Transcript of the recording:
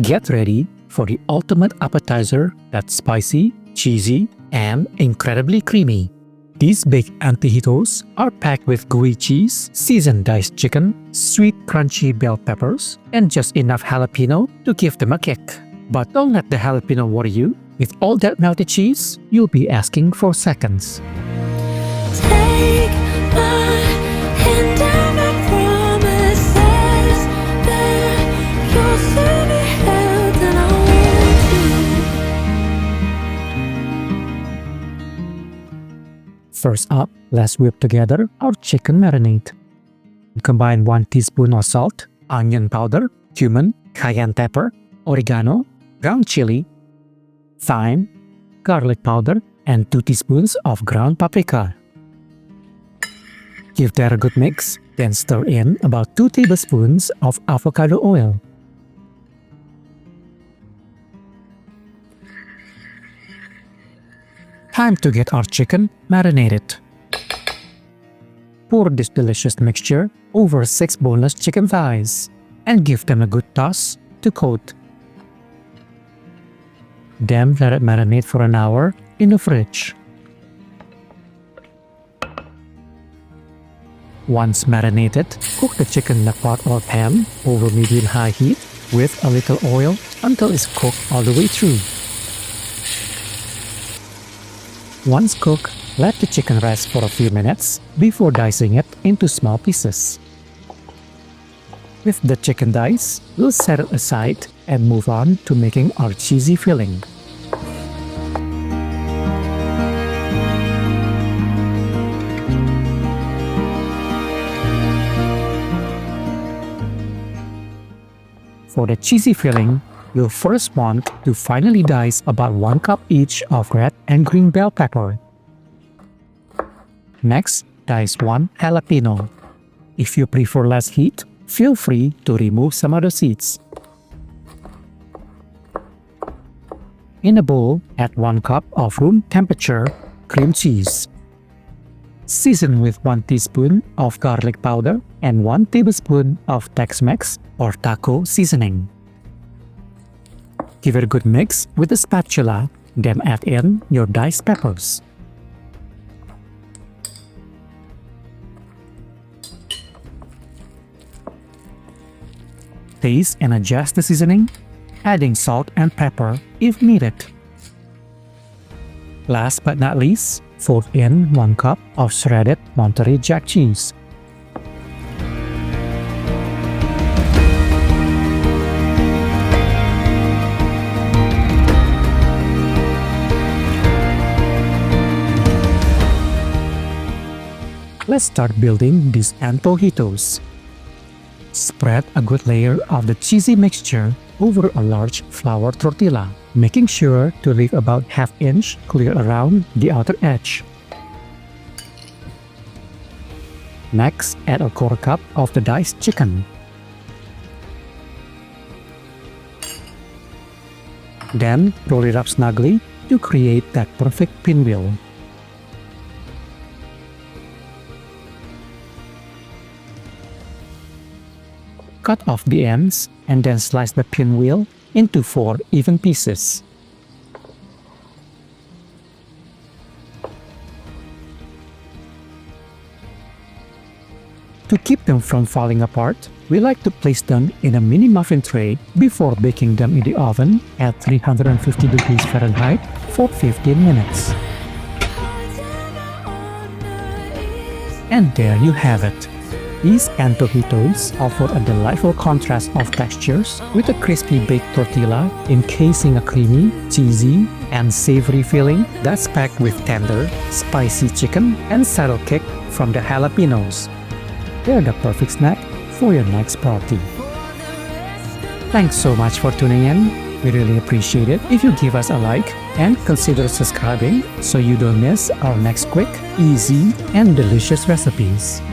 Get ready for the ultimate appetizer that's spicy, cheesy, and incredibly creamy. These baked antojitos are packed with gooey cheese, seasoned diced chicken, sweet crunchy bell peppers, and just enough jalapeno to give them a kick. But don't let the jalapeno worry you. With all that melted cheese, you'll be asking for seconds. Take my hand and I promises that you'll soon be held and I want you. First up, let's whip together our chicken marinade. Combine 1 teaspoon of salt, onion powder, cumin, cayenne pepper, oregano, ground chili, thyme, garlic powder, and 2 teaspoons of ground paprika. Give that a good mix, then stir in about 2 tablespoons of avocado oil. Time to get our chicken marinated. Pour this delicious mixture over 6 boneless chicken thighs and give them a good toss to coat. Then let it marinate for an hour in the fridge. Once marinated, cook the chicken in a pot or pan over medium-high heat with a little oil until it's cooked all the way through. Once cooked, let the chicken rest for a few minutes before dicing it into small pieces. With the chicken dice, we'll set it aside and move on to making our cheesy filling. For the cheesy filling, you'll first want to finely dice about 1 cup each of red and green bell pepper. Next, dice 1 jalapeno. If you prefer less heat, feel free to remove some of the seeds. In a bowl, add 1 cup of room temperature cream cheese. Season with 1 teaspoon of garlic powder and 1 tablespoon of Tex-Mex or taco seasoning. Give it a good mix with a spatula, then add in your diced peppers. Taste and adjust the seasoning, adding salt and pepper if needed. Last but not least, fold in 1 cup of shredded Monterey Jack cheese. Let's start building these antojitos. Spread a good layer of the cheesy mixture over a large flour tortilla, making sure to leave about ½ inch clear around the outer edge. Next, add a 1/4 cup of the diced chicken. Then, roll it up snugly to create that perfect pinwheel. Cut off the ends and then slice the pinwheel into 4 even pieces. To keep them from falling apart, we like to place them in a mini muffin tray before baking them in the oven at 350 degrees Fahrenheit for 15 minutes. And there you have it. These antojitos offer a delightful contrast of textures with a crispy baked tortilla encasing a creamy, cheesy, and savory filling that's packed with tender, spicy chicken and subtle kick from the jalapenos. They're the perfect snack for your next party. Thanks so much for tuning in. We really appreciate it if you give us a like and consider subscribing so you don't miss our next quick, easy, and delicious recipes.